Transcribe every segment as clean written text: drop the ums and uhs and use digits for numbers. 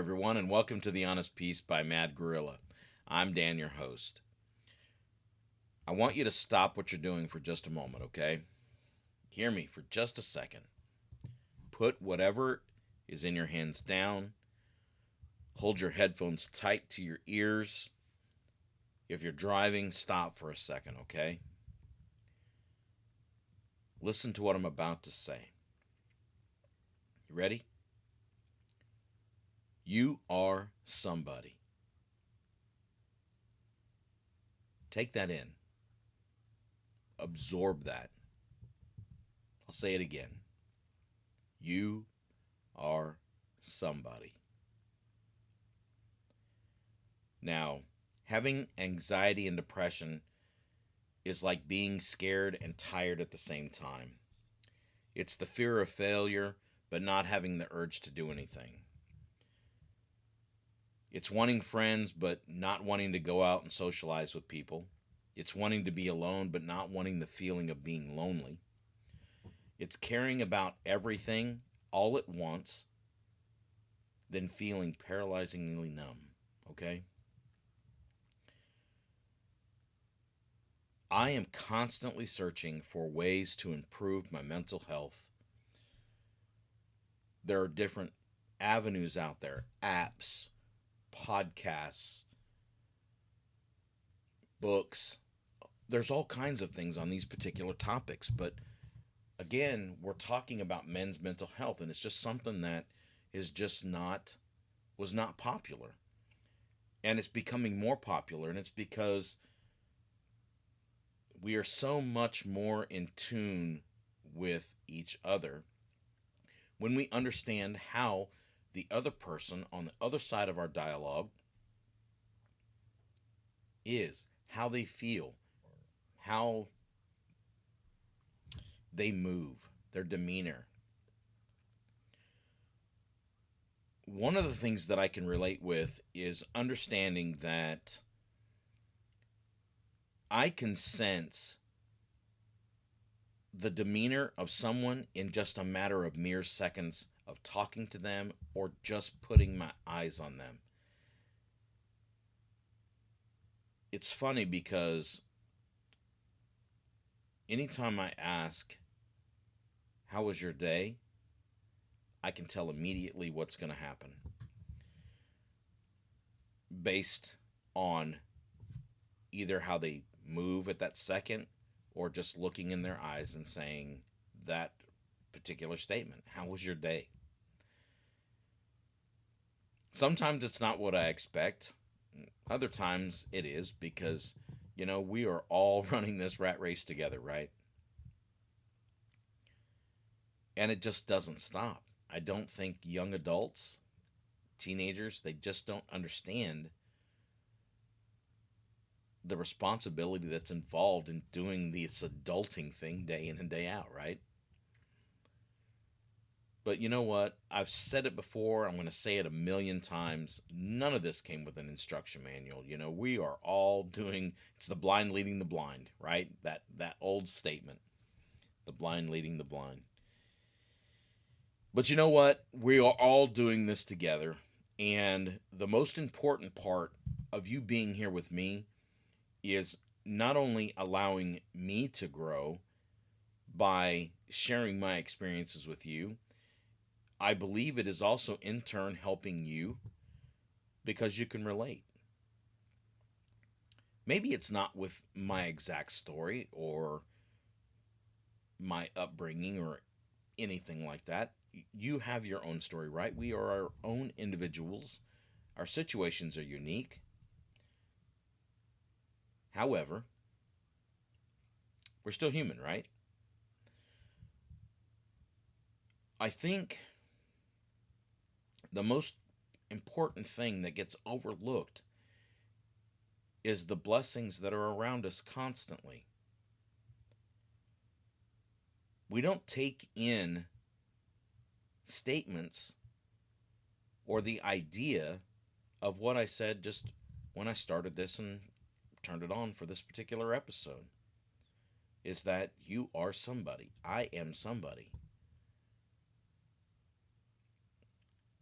everyone, and welcome to The Honest Piece by Mad Gorilla. I'm Dan, your host. I want you to stop what you're doing for just a moment, okay? Hear me for just a second. Put whatever is in your hands down. Hold your headphones tight to your ears. If you're driving, stop for a second, okay? Listen to what I'm about to say. You ready? You are somebody. Take that in. Absorb that. I'll say it again. You are somebody. Now, having anxiety and depression is like being scared and tired at the same time. It's the fear of failure, but not having the urge to do anything. It's wanting friends, but not wanting to go out and socialize with people. It's wanting to be alone, but not wanting the feeling of being lonely. It's caring about everything all at once, then feeling paralyzingly numb. Okay? I am constantly searching for ways to improve my mental health. There are different avenues out there, apps, podcasts, books. There's all kinds of things on these particular topics, but again, we're talking about men's mental health, and it's just something that is just not was not popular. And it's becoming more popular, and it's because we are so much more in tune with each other when we understand how the other person on the other side of our dialogue is, how they feel, how they move, their demeanor. One of the things that I can relate with is understanding that I can sense the demeanor of someone in just a matter of mere seconds of talking to them or just putting my eyes on them. It's funny because anytime I ask, "How was your day?" I can tell immediately what's going to happen based on either how they move at that second or just looking in their eyes and saying that particular statement. How was your day? Sometimes it's not what I expect. Other times it is because, we are all running this rat race together, right? And it just doesn't stop. I don't think young adults, teenagers, they just don't understand the responsibility that's involved in doing this adulting thing day in and day out, right? But you know what? I've said it before. I'm going to say it a million times. None of this came with an instruction manual. We are all doing. It's the blind leading the blind, right? That old statement. The blind leading the blind. But you know what? We are all doing this together. And the most important part of you being here with me is not only allowing me to grow by sharing my experiences with you, I believe it is also in turn helping you because you can relate. Maybe it's not with my exact story or my upbringing or anything like that. You have your own story, right? We are our own individuals. Our situations are unique. However, we're still human, right? I think the most important thing that gets overlooked is the blessings that are around us constantly. We don't take in statements or the idea of what I said just when I started this and turned it on for this particular episode. Is that you are somebody. I am somebody.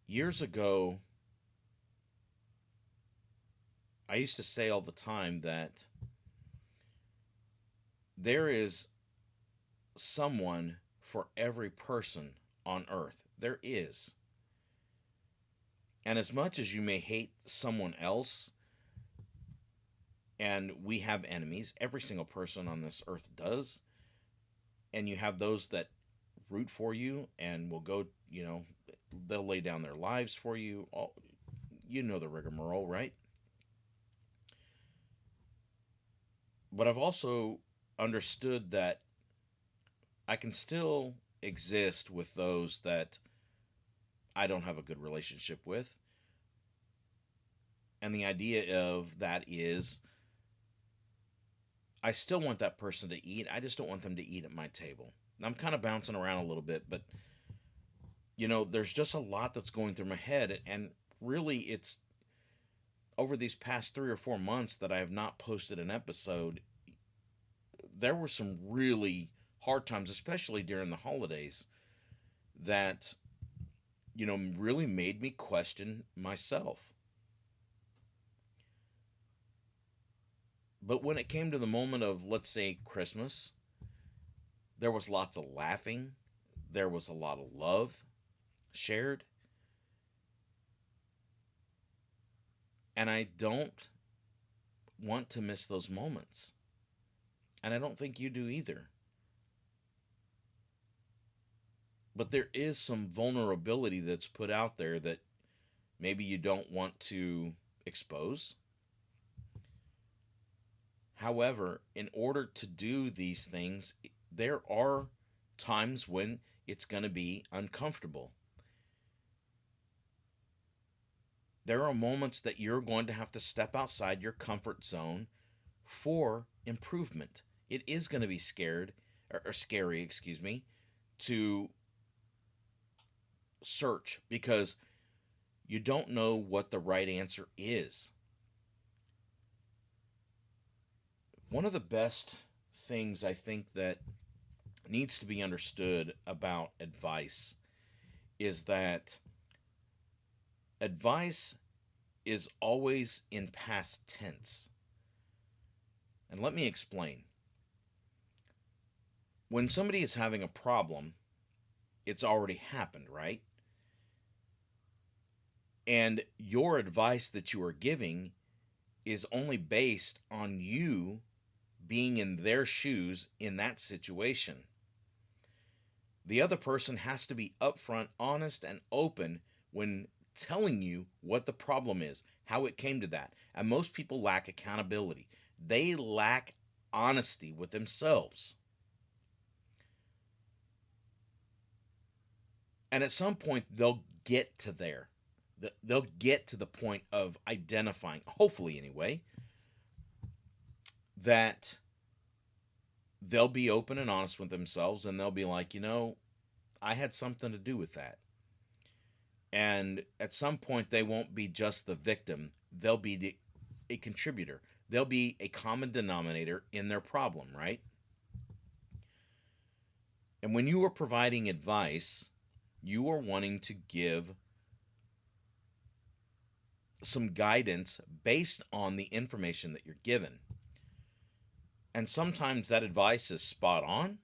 Years ago, I used to say all the time that there is someone for every person on earth. There is. And as much as you may hate someone else, and we have enemies, every single person on this earth does, and you have those that root for you and will go, they'll lay down their lives for you. All, you know the rigmarole, right? But I've also understood that I can still exist with those that I don't have a good relationship with. And the idea of that is I still want that person to eat. I just don't want them to eat at my table. I'm kind of bouncing around a little bit, but there's just a lot that's going through my head. And really, it's over these past 3 or 4 months that I have not posted an episode. There were some really hard times, especially during the holidays, that, really made me question myself. But when it came to the moment of, let's say, Christmas, there was lots of laughing, there was a lot of love shared, and I don't want to miss those moments. And I don't think you do either. But there is some vulnerability that's put out there that maybe you don't want to expose. However, in order to do these things, there are times when it's going to be uncomfortable. There are moments that you're going to have to step outside your comfort zone for improvement. It is going to be scary, excuse me, to search because you don't know what the right answer is. One of the best things I think that needs to be understood about advice is that advice is always in past tense. And let me explain. When somebody is having a problem, it's already happened, right? And your advice that you are giving is only based on you being in their shoes in that situation. The other person has to be upfront, honest, and open when telling you what the problem is, how it came to that. And most people lack accountability. They lack honesty with themselves. And at some point, they'll get to there. They'll get to the point of identifying, hopefully anyway, that they'll be open and honest with themselves and they'll be like, I had something to do with that. And at some point, they won't be just the victim, they'll be a contributor. They'll be a common denominator in their problem, right? And when you are providing advice, you are wanting to give some guidance based on the information that you're given. And sometimes that advice is spot on,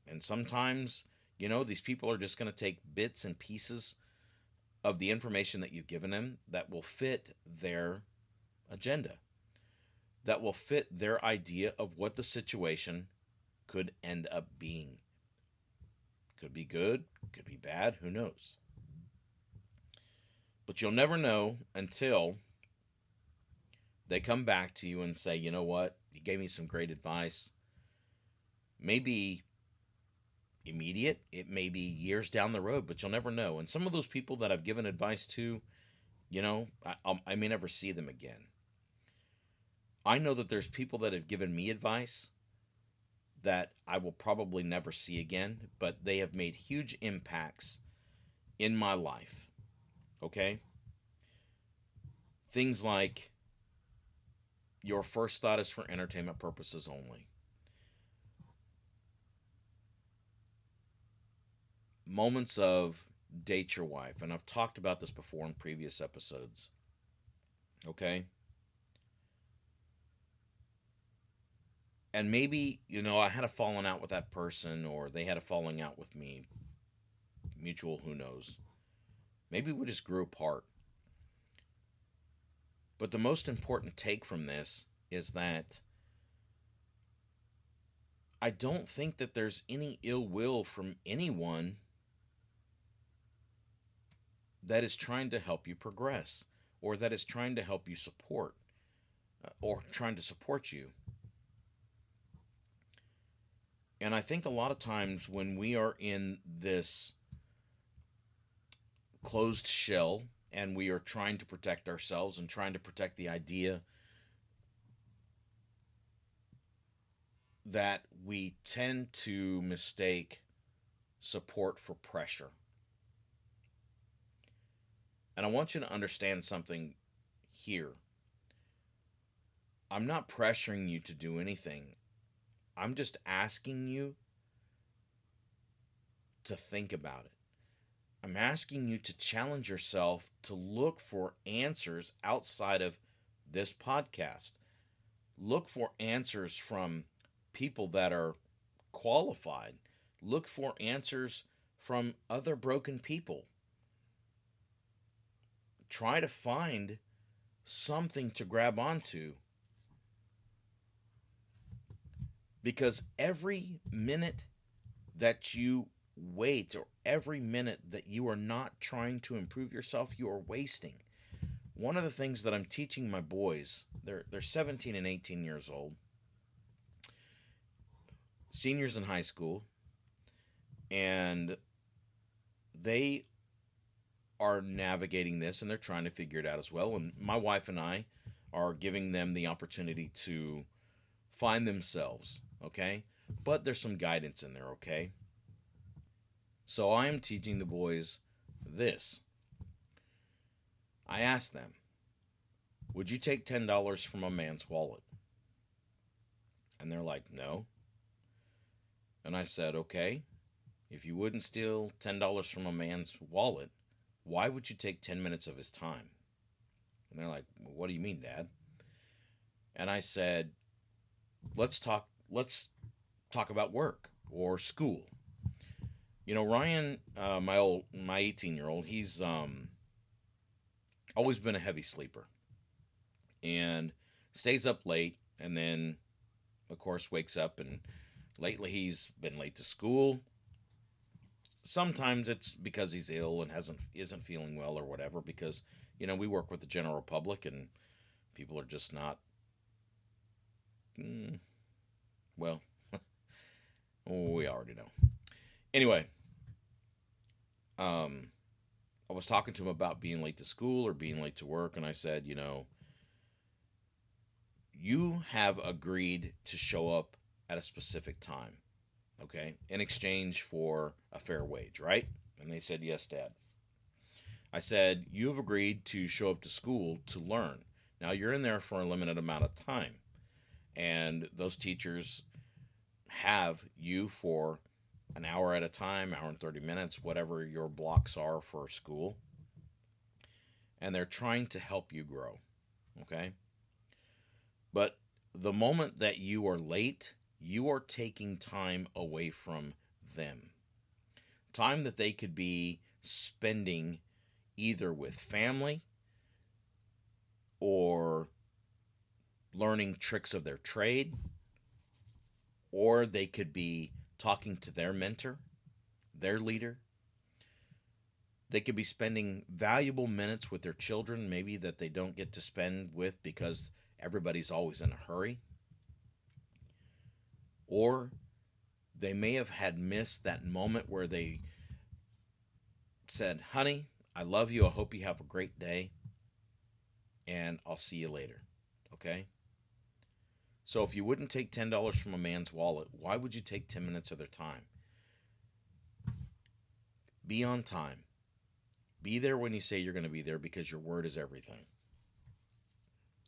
and sometimes, these people are just going to take bits and pieces of the information that you've given them that will fit their agenda, that will fit their idea of what the situation could end up being. Could be good, could be bad, who knows? But you'll never know until they come back to you and say, you know what, you gave me some great advice. Maybe immediate, it may be years down the road, but you'll never know. And some of those people that I've given advice to, I may never see them again. I know that there's people that have given me advice that I will probably never see again, but they have made huge impacts in my life. Okay? Things like, your first thought is for entertainment purposes only. Moments of date your wife. And I've talked about this before in previous episodes. Okay? And maybe, I had a falling out with that person, or they had a falling out with me. Mutual, who knows? Maybe we just grew apart. But the most important take from this is that I don't think that there's any ill will from anyone that is trying to help you progress, or that is trying to help you support, or trying to support you. And I think a lot of times when we are in this closed shell and we are trying to protect ourselves and trying to protect the idea, that we tend to mistake support for pressure. And I want you to understand something here. I'm not pressuring you to do anything. I'm just asking you to think about it. I'm asking you to challenge yourself to look for answers outside of this podcast. Look for answers from people that are qualified. Look for answers from other broken people. Try to find something to grab onto, because every minute that you wait, or every minute that you are not trying to improve yourself, you are wasting. One of the things that I'm teaching my boys, they're 17 and 18 years old, seniors in high school, and they are navigating this and they're trying to figure it out as well. And my wife and I are giving them the opportunity to find themselves, okay? But there's some guidance in there, okay? So I am teaching the boys this. I asked them, would you take $10 from a man's wallet? And they're like, no. And I said, okay, if you wouldn't steal $10 from a man's wallet, why would you take 10 minutes of his time? And they're like, well, what do you mean, Dad? And I said, let's talk about work or school. Ryan, my 18-year-old, he's always been a heavy sleeper and stays up late, and then of course wakes up, and lately he's been late to school. Sometimes it's because he's ill and isn't feeling well or whatever, because we work with the general public and people are just not well, we already know. Anyway, I was talking to him about being late to school or being late to work, and I said, you have agreed to show up at a specific time, okay, in exchange for a fair wage, right? And they said, yes, Dad. I said, you have agreed to show up to school to learn. Now, you're in there for a limited amount of time, and those teachers have you for an hour at a time, hour and 30 minutes, whatever your blocks are for school. And they're trying to help you grow, okay? But the moment that you are late, you are taking time away from them. Time that they could be spending either with family or learning tricks of their trade, or they could be talking to their mentor, their leader. They could be spending valuable minutes with their children, maybe that they don't get to spend with because everybody's always in a hurry. Or they may have had missed that moment where they said, honey, I love you. I hope you have a great day. And I'll see you later. Okay? So if you wouldn't take $10 from a man's wallet, why would you take 10 minutes of their time? Be on time. Be there when you say you're going to be there, because your word is everything.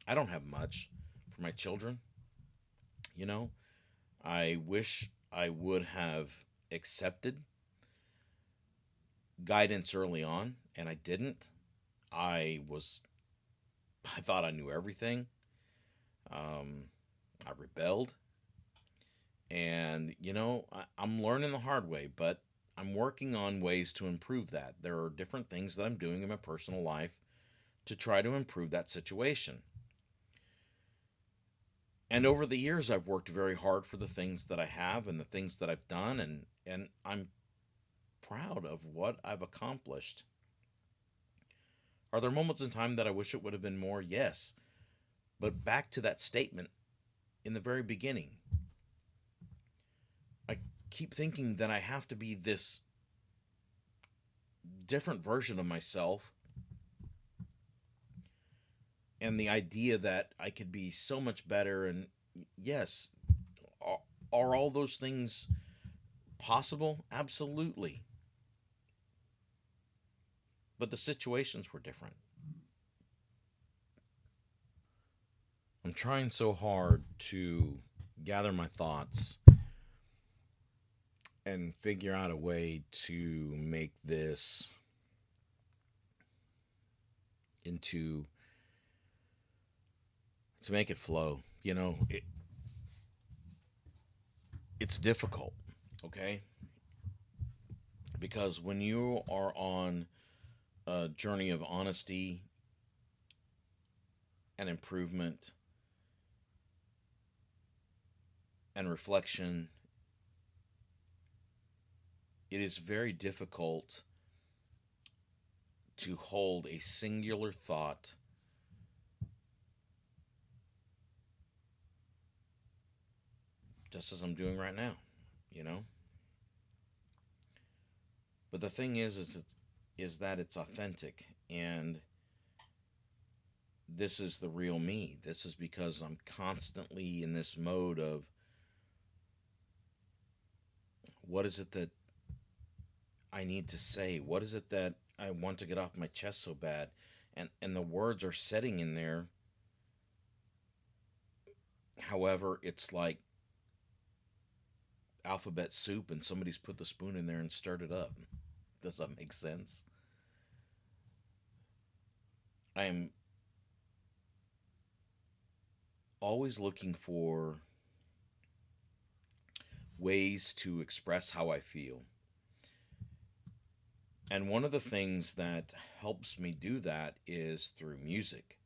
I don't have much for my children. I wish I would have accepted guidance early on, and I didn't. I thought I knew everything. I rebelled, And, I'm learning the hard way, but I'm working on ways to improve that. There are different things that I'm doing in my personal life to try to improve that situation. And over the years, I've worked very hard for the things that I have and the things that I've done, and I'm proud of what I've accomplished. Are there moments in time that I wish it would have been more? Yes. But back to that statement in the very beginning, I keep thinking that I have to be this different version of myself, and the idea that I could be so much better. And yes, are, are all those things possible? Absolutely. But the situations were different. I'm trying so hard to gather my thoughts and figure out a way to make this into to make it flow. It's difficult, okay? Because when you are on a journey of honesty and improvement and reflection, it is very difficult to hold a singular thought just as I'm doing right now, you know? But the thing is that it's authentic, and this is the real me. This is because I'm constantly in this mode of what is it that I need to say? What is it that I want to get off my chest so bad? And the words are setting in there. However, it's like alphabet soup and somebody's put the spoon in there and stirred it up. Does that make sense? I am always looking for ways to express how I feel. And one of the things that helps me do that is through music,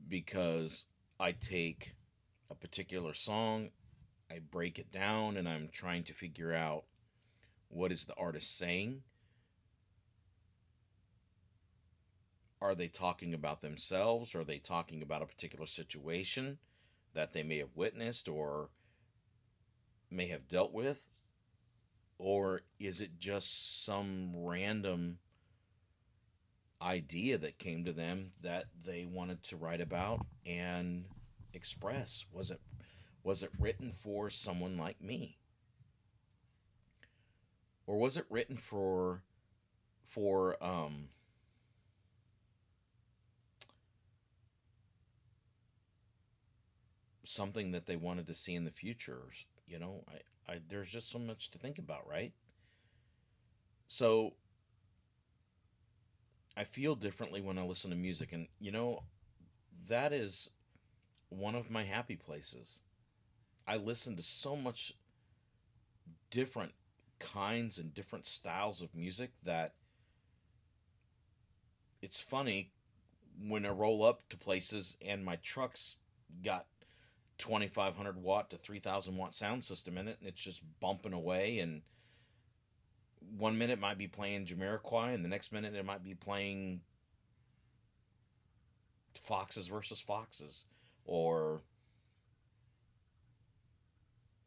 because I take a particular song, I break it down, and I'm trying to figure out what is the artist saying. Are they talking about themselves? Are they talking about a particular situation that they may have witnessed or may have dealt with? Or is it just some random idea that came to them that they wanted to write about and express? Was it written for someone like me? Or was it written for something that they wanted to see in the future? There's just so much to think about, right? So I feel differently when I listen to music, and that is one of my happy places. I listen to so much different kinds and different styles of music that it's funny when I roll up to places and my truck's got 2500 watt to 3000 watt sound system in it, and it's just bumping away. And one minute it might be playing Jamiroquai, and the next minute it might be playing Foxes versus Foxes, or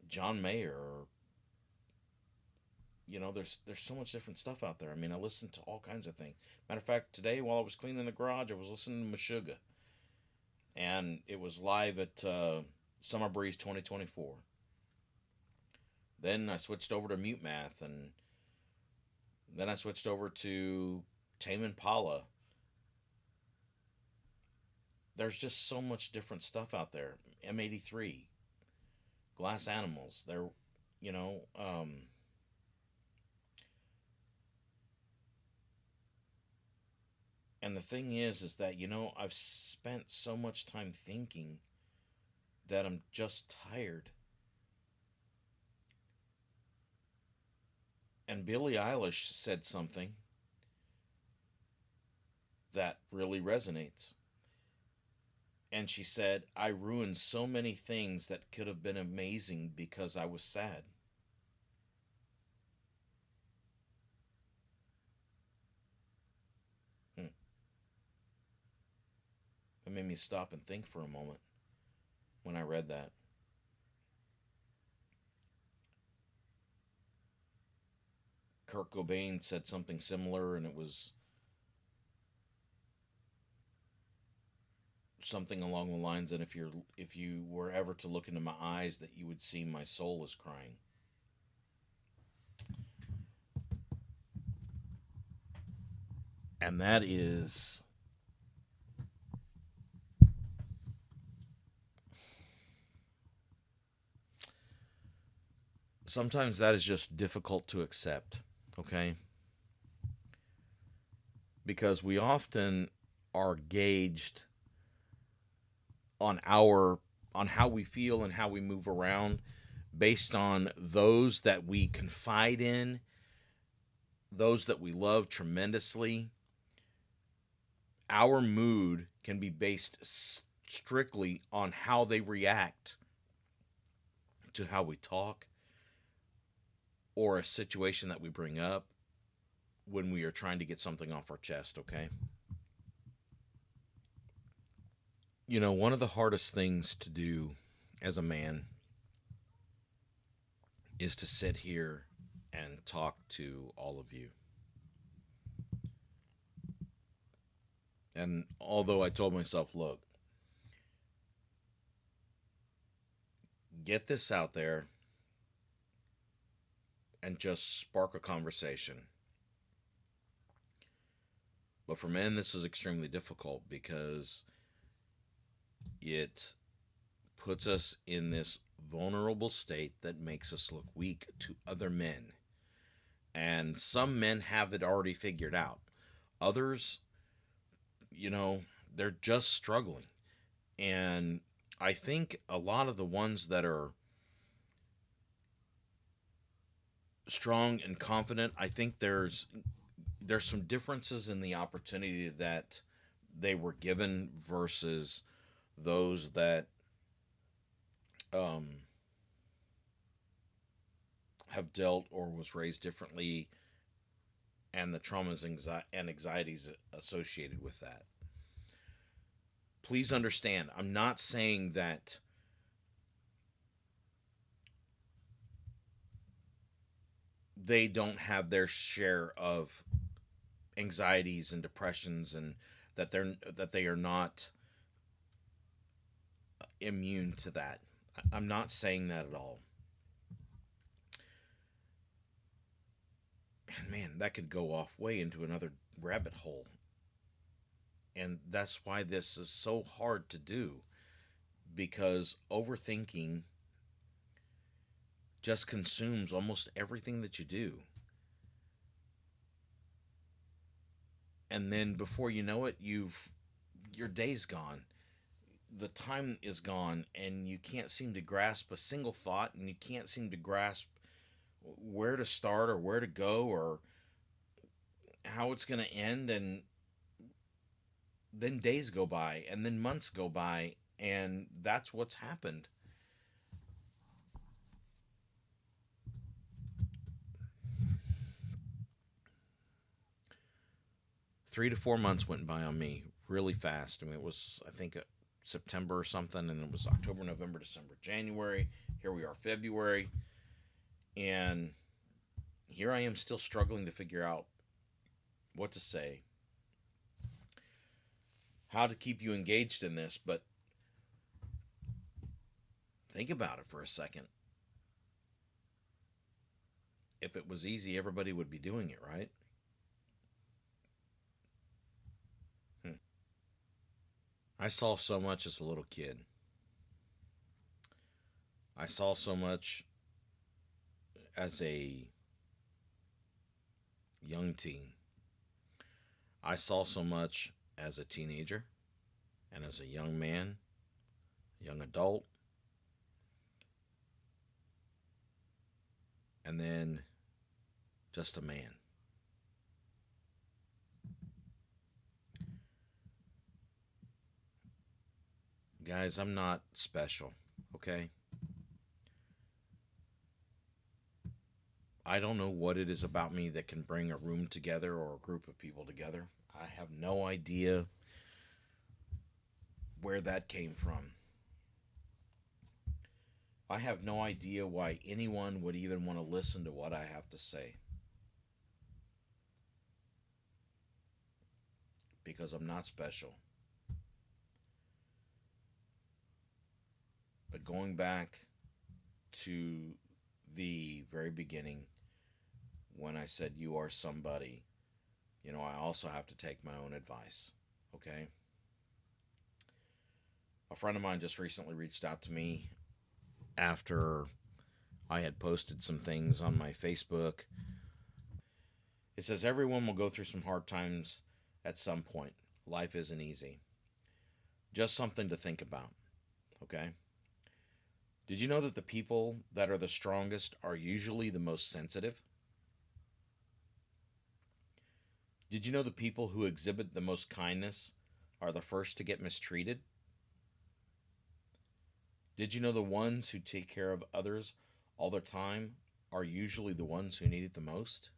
John Mayer, or there's so much different stuff out there. I mean, I listen to all kinds of things. Matter of fact, today while I was cleaning the garage, I was listening to Meshuggah, and it was live at Summer Breeze 2024. Then I switched over to Mute Math, and then I switched over to Tame Impala. There's just so much different stuff out there. M83, Glass Animals. You know, um, and the thing is that I've spent so much time thinking that I'm just tired And Billie Eilish said something that really resonates. And she said, I ruined so many things that could have been amazing because I was sad. Hmm. It made me stop and think for a moment when I read that. Kurt Cobain said something similar, and it was something along the lines that if you were ever to look into my eyes, that you would see my soul is crying. And that is sometimes that is just difficult to accept, okay? Because we often are gauged on our on how we feel and how we move around based on those that we confide in, those that we love tremendously. Our mood can be based strictly on how they react to how we talk or a situation that we bring up when we are trying to get something off our chest, okay? You know, one of the hardest things to do as a man is to sit here and talk to all of you. And although I told myself, look, get this out there and just spark a conversation. But for men, this is extremely difficult because it puts us in this vulnerable state that makes us look weak to other men. And some men have it already figured out. Others, you know, they're just struggling. And I think a lot of the ones that are strong and confident, I think there's some differences in the opportunity that they were given versus those that um, have dealt or was raised differently, and the traumas and anxieties associated with that. Please understand, I'm not saying that they don't have their share of anxieties and depressions, and that they are not immune to that. I'm not saying that at all. And man, that could go off way into another rabbit hole. And that's why this is so hard to do, because overthinking just consumes almost everything that you do. And then before you know it, your day's gone. The time is gone, and you can't seem to grasp a single thought, and you can't seem to grasp where to start or where to go or how it's going to end. And then days go by, and then months go by, and that's what's happened. 3 to 4 months went by on me really fast. I mean, it was, I think, September or something, and it was October, November, December, January. Here we are, February, and here I am still struggling to figure out what to say, how to keep you engaged in this. But think about it for a second. If it was easy, everybody would be doing it, right? Hmm. I saw so much as a little kid. I saw so much as a young teen. I saw so much as a teenager and as a young man, young adult, and then just a man. Guys, I'm not special, okay? I don't know what it is about me that can bring a room together or a group of people together. I have no idea where that came from. I have no idea why anyone would even want to listen to what I have to say. Because I'm not special. But going back to the very beginning, when I said you are somebody, I also have to take my own advice. Okay? A friend of mine just recently reached out to me after I had posted some things on my Facebook. It says everyone will go through some hard times at some point. Life isn't easy. Just something to think about. Okay? Did you know that the people that are the strongest are usually the most sensitive? Did you know the people who exhibit the most kindness are the first to get mistreated? Did you know the ones who take care of others all the time are usually the ones who need it the most?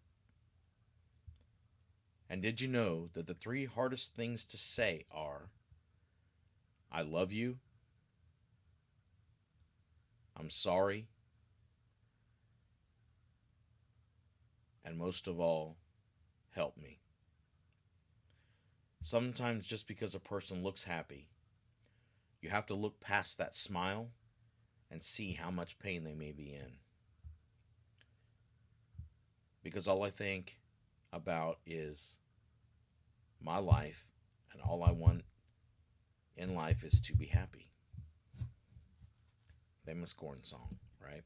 And did you know that the three hardest things to say are, I love you, I'm sorry, and most of all, help me. Sometimes just because a person looks happy, you have to look past that smile and see how much pain they may be in. Because all I think about is my life, and all I want in life is to be happy. Famous corn song, right?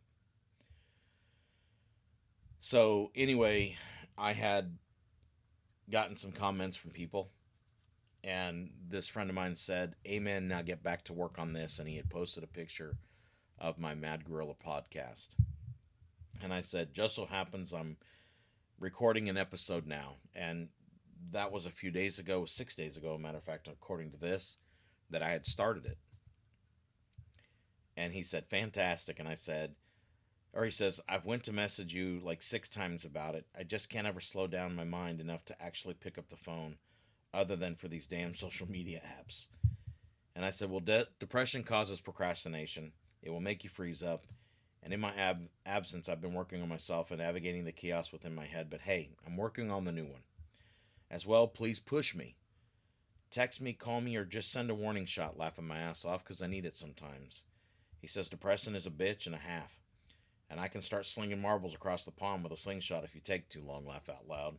So, anyway, I had gotten some comments from people, and this friend of mine said, Amen, now get back to work on this. And he had posted a picture of my Mad Gorilla podcast. And I said, just so happens I'm recording an episode now. And that was a few days ago, 6 days ago, matter of fact, according to this, that I had started it. And he said, fantastic. And I said, or he says, I've went to message you like 6 times about it. I just can't ever slow down my mind enough to actually pick up the phone other than for these damn social media apps. And I said, well, depression causes procrastination. It will make you freeze up. And in my absence, I've been working on myself and navigating the chaos within my head. But hey, I'm working on the new one. As well, please push me. Text me, call me, or just send a warning shot laughing my ass off because I need it sometimes. He says depression is a bitch and a half. And I can start slinging marbles across the pond with a slingshot if you take too long, laugh out loud.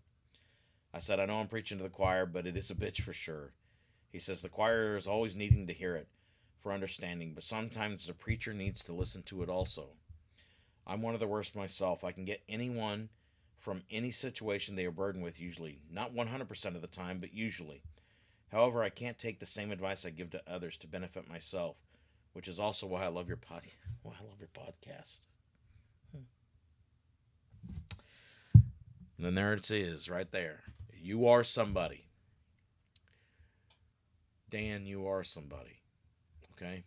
I said, I know I'm preaching to the choir, but it is a bitch for sure. He says the choir is always needing to hear it for understanding, but sometimes the preacher needs to listen to it also. I'm one of the worst myself. I can get anyone from any situation they are burdened with usually. Not 100% of the time, but usually. However, I can't take the same advice I give to others to benefit myself, which is also why I love your podcast. And then there it is, right there. You are somebody. Dan, you are somebody. Okay?